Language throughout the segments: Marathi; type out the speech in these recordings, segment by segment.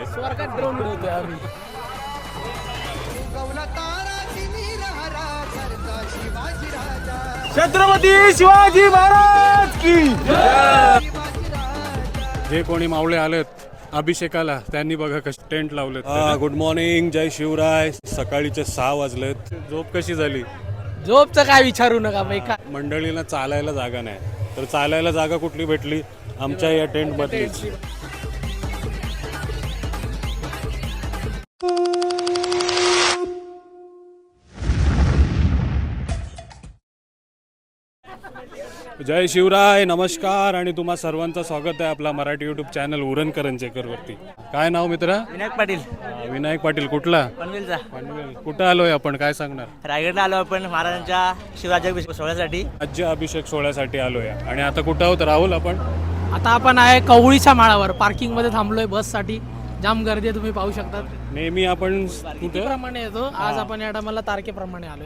स्वर्गात ड्रोन उडवतोय आम्ही. छत्रपती शिवाजी महाराज की. जे कोणी मावळे आलेत अभिषेकाला त्यांनी बघा कशी टेंट लावलेत. गुड मॉर्निंग, जय शिवराय. सकाळीचे 6 वाजलेत. झोप कशी झाली? झोपचं काय विचारू नका बाई. का मंडळीला चालायला जागा नाही, तर चालायला जागा कुठली भेटली? आमच्या या टेंट मधलीच. जय शिवराय, नमस्कार आणि तुम्हा सर्वांचं स्वागत आहे आपला मराठी यूट्यूब चॅनल उरण करंजेकर वरती. काय नाव मित्रा? विनायक पाटील. विनायक पाटील. कुठला? पनवेलचा. पनवेल. कुठं आलोय आपण, काय सांगणार? रायगडला आलो आपण महाराजांच्या शिवराज्याभिषेक सोहळ्यासाठी. राज्य अभिषेक सोहळ्यासाठी आलोय. आणि आता कुठं आहोत राहुल आपण? आता आपण आहे कवळीच्या माळावर पार्किंग मध्ये थांबलोय बससाठी. जाम गर्दी आहे, तुम्ही पाहू शकता. नेहमी आपण कुठे प्रमाणे येतो, आज आपण या टायमाला तारखेप्रमाणे आलो.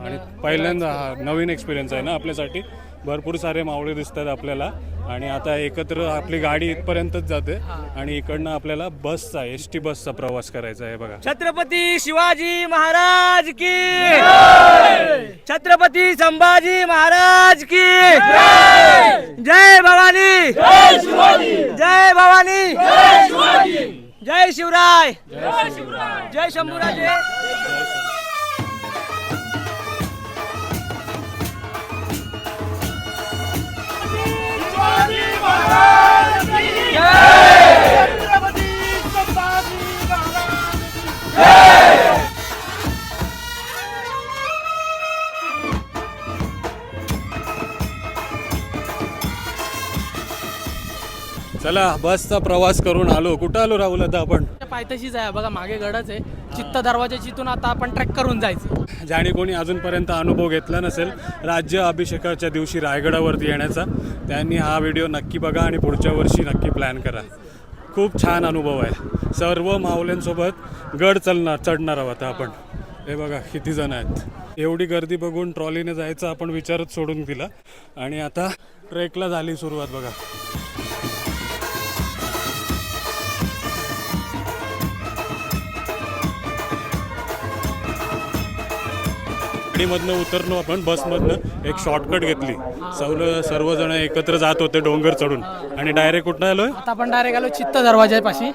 आणि पहिल्यांदा नवीन एक्सपिरियन्स आहे ना आपल्यासाठी. भरपूर सारे मावळे दिसतात आपल्याला आणि आता एकत्र आपली गाडी इथपर्यंतच जाते आणि इकडनं आपल्याला बसचा एसटी बसचा प्रवास करायचा आहे. बघा, छत्रपती शिवाजी महाराज की, छत्रपती संभाजी महाराज की, जय भवानी, जय भवानी, जय शिवराय, जय शंभूराजे. चला बसचा प्रवास करून आलो. कुठं आलो राहुल आता आपण? पायथ्याशीच आहे बघा, मागे गडच आहे. चित्त दरवाजाचीतून आता आपण ट्रेक करून जायचं. ज्याने कोणी अजूनपर्यंत अनुभव घेतला नसेल राज्य अभिषेकाच्या दिवशी रायगडावरती येण्याचा, त्यांनी हा व्हिडिओ नक्की बघा आणि पुढच्या वर्षी नक्की प्लॅन करा. खूप छान अनुभव आहे. सर्व माऊल्यांसोबत गड चढणार आहोत आपण. हे बघा किती जण आहेत. एवढी गर्दी बघून ट्रॉलीने जायचं आपण विचारच सोडून दिला आणि आता ट्रेकला झाली सुरुवात. बघा, मधनं उतरलो आपण बसमधनं. एक शॉर्टकट घेतली. सर्वजण एकत्र जात होते डोंगर चढून आणि डायरेक्ट कुठं आलोय? आता आपण डायरेक्ट आलो चित्त दरवाजापाशी.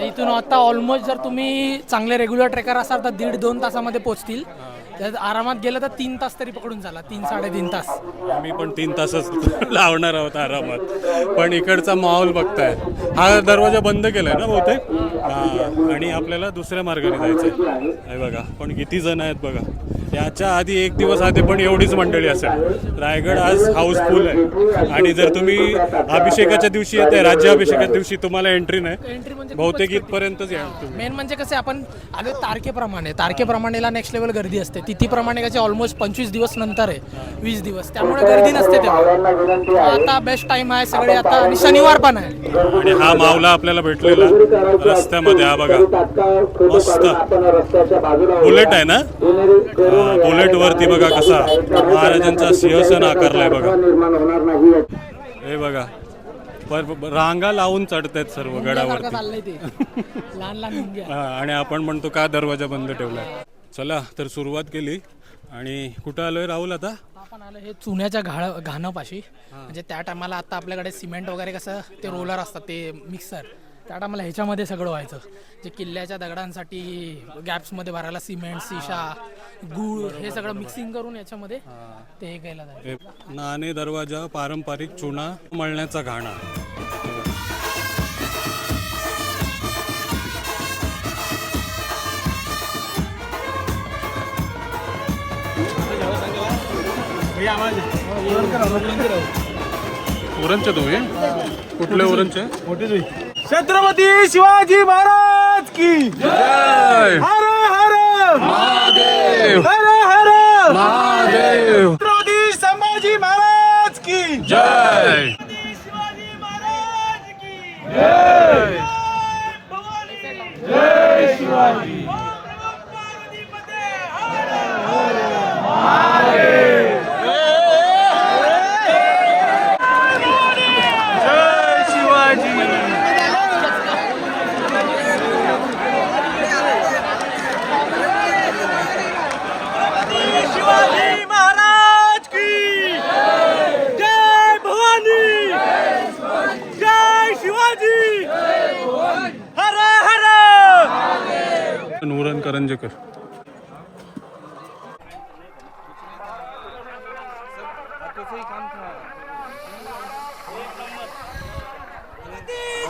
इथून आता ऑलमोस्ट जर तुम्ही चांगले रेग्युलर ट्रेकर असाल तर 1.5-2 तासामध्ये पोहोचतील. त्यात आरामात गेलं तर 3 तास तरी पकडून झाला. 3-3.5 तास. आम्ही पण 3 तासच लावणार आहोत आरामात. पण इकडचा माहोल बघताय. हा दरवाजा बंद केलाय ना बहुतेक. आणि आपल्याला दुसऱ्या मार्गाने जायचंय. हे बघा, पण किती जण आहेत बघा. याच्या आधी 1 दिवस आधी पण एवढीच मंडळी असेल. रायगड आज हाऊसफुल आहे. आणि जर तुम्ही अभिषेकाच्या दिवशी येते, राज्याभिषेकाच्या दिवशी तुम्हाला एंट्री नाही. बहुतेक इथपर्यंतच या. मेन म्हणजे कसं आपण आलो तारखेप्रमाणेला नेक्स्ट लेवल गर्दी असते. तिथीप्रमाणे कसे ऑलमोस्ट 25 दिवस नंतर आहे, 20 दिवस, त्यामुळे गर्दी नसते तेव्हा. आता बेस्ट टाइम आहे सगळे आता. आणि शनिवार पण आहे. आणि हा मावला आपल्याला भेटलेला रस्त्यामध्ये. हा बघा मस्त बुलेट आहे ना. बुलेट वरती बघा कसा महाराजांचा सिंहासन आकारलाय बघा. हे बघा रांगा लावून चढतायत सर्व गडावरती. लहान लहान. आणि आपण म्हणतो का दरवाजा बंद ठेवलाय. चला तर सुरुवात केली. आणि कुठं आलोय राहुल आता? आपण आलो हे चुन्याच्या घाणापाशी. म्हणजे त्या टायमाला आता आपल्याकडे सिमेंट वगैरे कसं ते रोलर असतात, ते मिक्सर, त्या टायमाला ह्याच्यामध्ये सगळं व्हायचं. जे किल्ल्याच्या दगडांसाठी गॅप्समध्ये भरायला सिमेंट, शिशा, गूळ हे सगळं मिक्सिंग करून याच्यामध्ये ते हे केलं जायचं. नाणे दरवाजा पारंपरिक चुना मळण्याचा घाणा. उरणचे तुम्ही? कुठले उरणचे? छत्रपती शिवाजी महाराज की जय. हर हर महादेव. हर हर महादेव. छत्रपती संभाजी महाराज की जय. शिवाजी महाराज की, जय. जय शिवाजी. नूरन करंजेकर.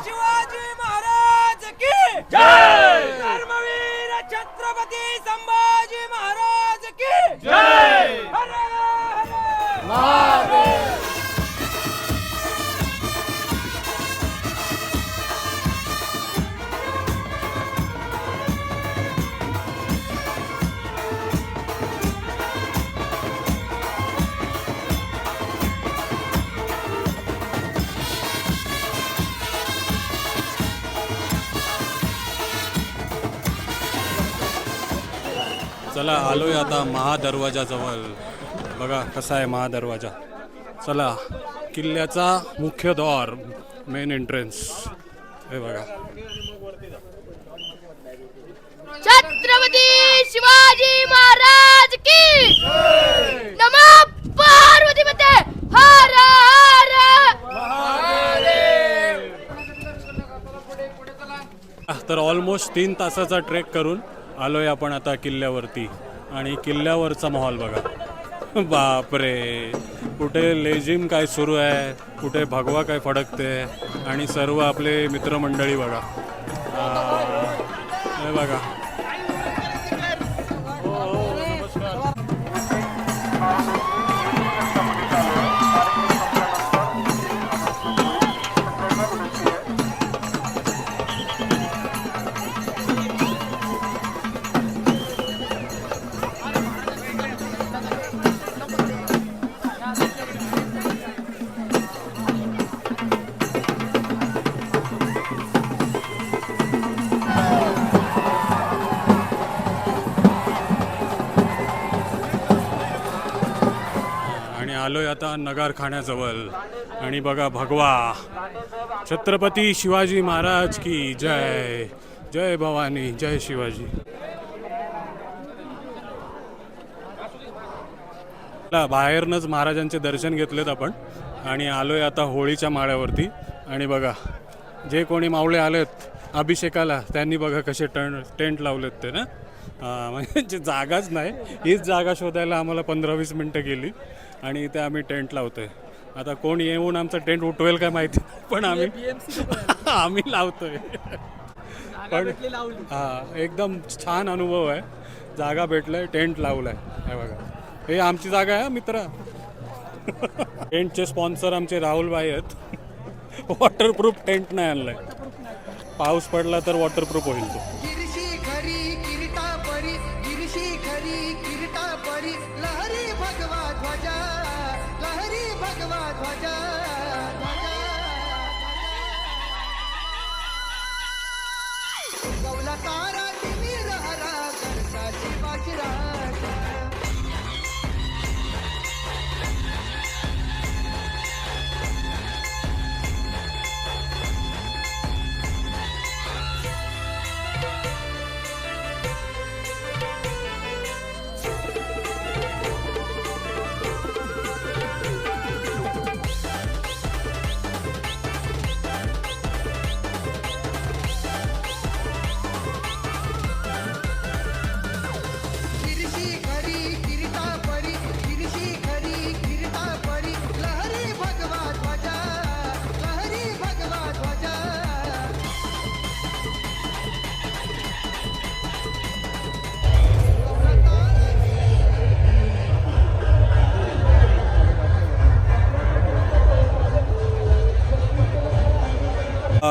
शिवाजी महाराज की जय. धर्मवीर छत्रपती संभाजी महाराज की जय. हर हर चला आलोय आता महादरवाजाजवळ. बघा कसा आहे महादरवाजा. चला किल्ल्याचा मुख्य द्वार, मेन एंट्रन्स हे बघा. छत्रपती शिवाजी महाराज की नमः पार्वतीपते हर हर. तर ऑलमोस्ट 3 तासाचा ट्रेक करून आलोय आपण आता किल्ल्यावरती. आणि किल्ल्यावरचा माहोल बघा. बापरे, कुठे लेझिम काय सुरू आहे, कुठे भगवा काय फडकते आणि सर्व आपले मित्रमंडळी बघा. हे बघा. आलोय आता नगारखान्याजवळ. आणि बघा भगवा. छत्रपती शिवाजी महाराज की जय. जय भवानी, जय शिवाजी. बाहेरनच महाराजांचे दर्शन घेतलेत आपण आणि आलोय आता होळीच्या माळ्यावरती. आणि बघा जे कोणी मावळे आलेत अभिषेकाला त्यांनी बघा कसे टेंट लावलेत ते ना. म्हणजे जागाच नाही. हीच जागा शोधायला आम्हाला 15-20 मिनटं गेली आणि इथे आम्ही टेंट लावतोय. आता कोण येऊन आमचा टेंट उठवेल काय माहिती, पण आम्ही लावतोय. पण एकदम छान अनुभव आहे. जागा भेटलाय, टेंट लावलाय. हे बघा, हे आमची जागा आहे मित्र. टेंटचे स्पॉन्सर आमचे राहुलभाई आहेत. वॉटरप्रूफ टेंट नाही आणलाय, पाऊस पडला तर वॉटरप्रूफ होईल तो.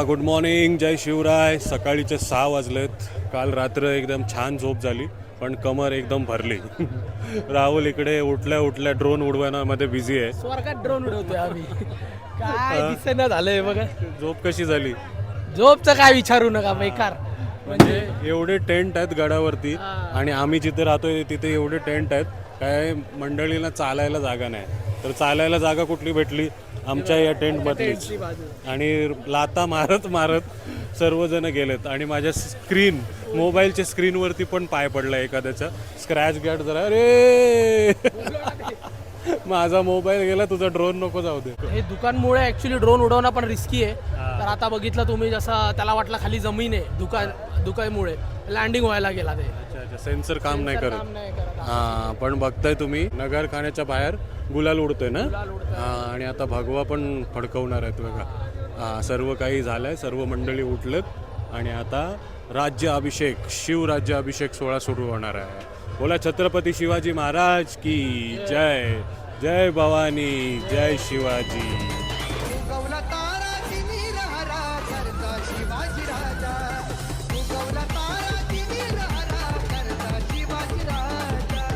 गुड मॉर्निंग, जय शिवराय. सकाळीचे 6 वाजलेत. काल रात्र एकदम छान झोप झाली पण कमर एकदम भरली. राहुल इकडे उठल्या उठल्या ड्रोन उडवण्यामध्ये बिझी आहे. स्वर्गात ड्रोन उडवतोय आम्ही. काय दिसेना झालंय बघा. झोप कशी झाली? झोपचं काय विचारू नका, बेकार. म्हणजे एवढे टेंट आहेत गडावरती आणि आम्ही जिथे राहतोय तिथे एवढे टेंट आहेत, काय मंडळीला चालायला जागा नाही. तर चालायला जागा कुठली भेटली? आमच्या या टेंटमधलीच. आणि लाता मारत मारत सर्वजण गेलेत आणि माझ्या मोबाईलच्या स्क्रीनवरती पण पाय पडला एखाद्याचा. स्क्रॅच गार्ड जरा, अरे माझा मोबाईल गेला, तुझा ड्रोन नको जाऊ दे. हे दुकानमुळे ऍक्च्युली ड्रोन उडवणं पण रिस्की आहे. तर तर आता बघितलं तुम्ही जसं त्याला वाटलं खाली जमीन आहे धुक्यामुळे लँडिंग व्हायला गेला ते अच्छा अच्छा सेन्सर काम नाही काम करत. नाही करत. हां पण बघताय तुम्ही नगरखान्याच्या बाहेर गुलाल उडतोय ना. हां आणि आता भगवा पण फडकवणार आहेत बघा. हां सर्व काही झालंय, सर्व मंडळी उठलेत आणि आता राज्य अभिषेक शिवराज्य अभिषेक सोहळा सुरू होणार आहे. बोला छत्रपती शिवाजी महाराज की जय. जय भवानी जय शिवाजी. उगवला तारा तिमिरहरा करता शिवाजी राजा. उगवला तारा तिमिरहरा करता शिवाजी राजा.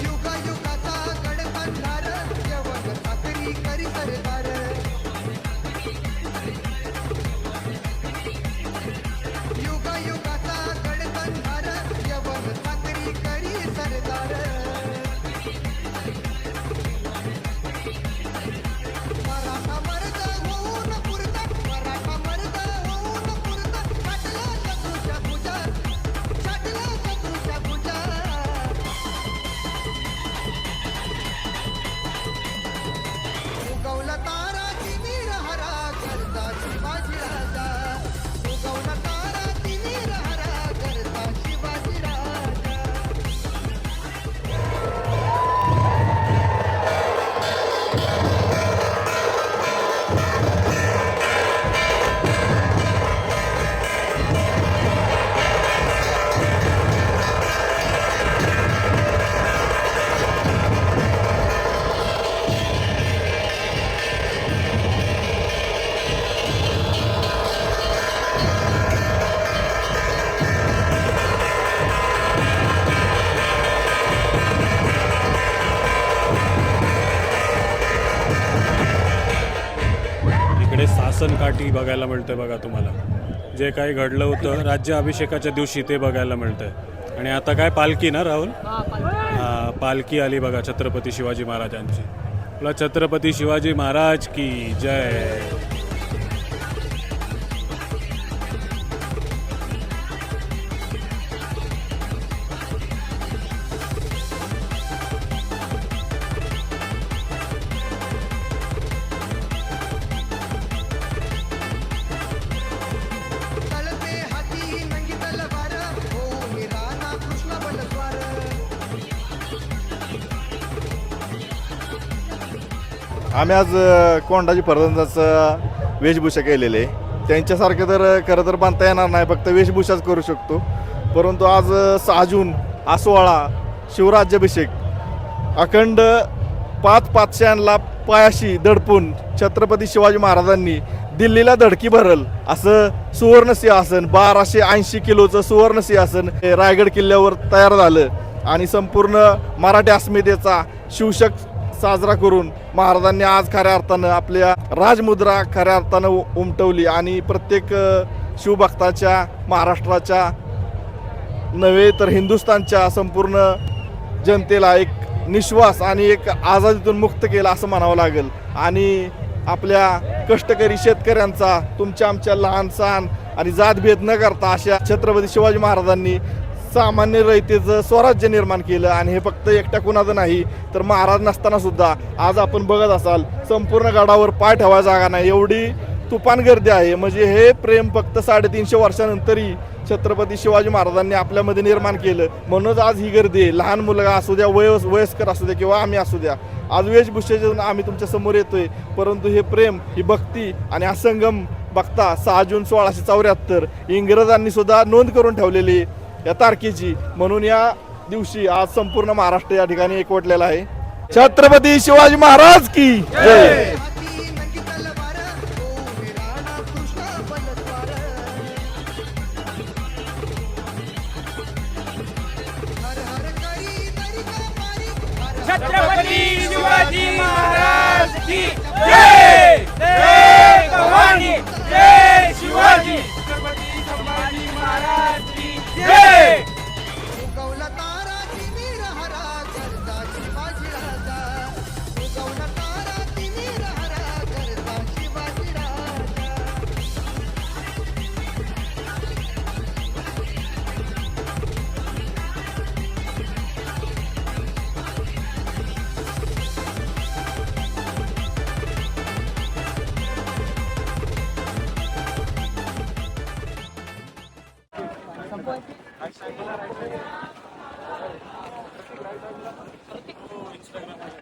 युगायुगाचा गडबंधार यवन साखरी करी सरदार. युगायुगाचा गडबंधार यवन साखरी करी सरदार. मराठा मर्द होऊन पुरता, मराठा मर्द होऊन पुरता, छाटला शत्रूच्या भुजा, छाटला शत्रूच्या भुजा. उगवला तारा तिमिरहरा करता शिवाजी राजा. उगवला तारा तिमिरहरा करता शिवाजी राजा. इकडे सासनकाठी बघायला मिळतंय बघा तुम्हाला. जे काही घडलं होतं राज्य अभिषेकाच्या दिवशी ते बघायला मिळतंय. आणि आता काय पालखी ना राहुल. हां पालखी आली बघा छत्रपती शिवाजी महाराजांची. बोला छत्रपती शिवाजी महाराज की जय. तळपे हाती नंगी तलवार हो राणा कृष्ण बलद्वार. आम्ही आज कोंडाजी फर्जंदाचा वेशभूषा केलेले आहे. त्यांच्यासारखे तर खरं तर बांधता येणार नाही, फक्त वेशभूषाच करू शकतो. परंतु आज 6 जून हा सोहळा शिवराज्याभिषेक अखंड 5 पातशांना पायाशी दडपून छत्रपती शिवाजी महाराजांनी दिल्लीला धडकी भरल असं सुवर्ण सिंहासन 1280 किलोचं सुवर्ण सिंहासन हे रायगड किल्ल्यावर तयार झालं. आणि संपूर्ण मराठी अस्मितेचा शिवशक साजरा करून महाराजांनी आज खऱ्या अर्थानं आपल्या राजमुद्रा खऱ्या अर्थानं उमटवली. आणि प्रत्येक शिवभक्ताच्या महाराष्ट्राच्या नव्हे तर हिंदुस्थानच्या संपूर्ण जनतेला एक निश्वास आणि एक आझादीतून मुक्त केला असं म्हणावं लागेल. आणि आपल्या कष्टकरी शेतकऱ्यांचा तुमच्या आमच्या लहान सहान आणि जातभेद न करता अशा छत्रपती शिवाजी महाराजांनी सामान्य रयतेचं स्वराज्य निर्माण केलं. आणि हे फक्त एकट्या कुणाचं नाही तर महाराज नसताना सुद्धा आज आपण बघत असाल संपूर्ण गडावर पाय ठेवायला जागा नाही एवढी तुफान गर्दी आहे. म्हणजे हे प्रेम फक्त 350 वर्षानंतरही छत्रपती शिवाजी महाराजांनी आपल्यामध्ये निर्माण केलं. म्हणूनच आज ही गर्दी आहे. लहान मुलगा असू द्या, वयस्कर असू द्या किंवा आम्ही असू द्या, आज वेशभूषेतून आम्ही तुमच्या समोर येतोय. परंतु हे प्रेम, ही भक्ती आणि हा संगम बघता 6 जून 1674 इंग्रजांनी सुद्धा नोंद करून ठेवलेली या तारखेची. म्हणून या दिवशी आज संपूर्ण महाराष्ट्र या ठिकाणी एकवटलेला आहे. छत्रपती शिवाजी महाराज की जय. हाती नंगी तलवार हो राणा कृष्ण बलद्वार. हर हर करी तरी का पारी. छत्रपती शिवाजी महाराज की जय. जय भवानी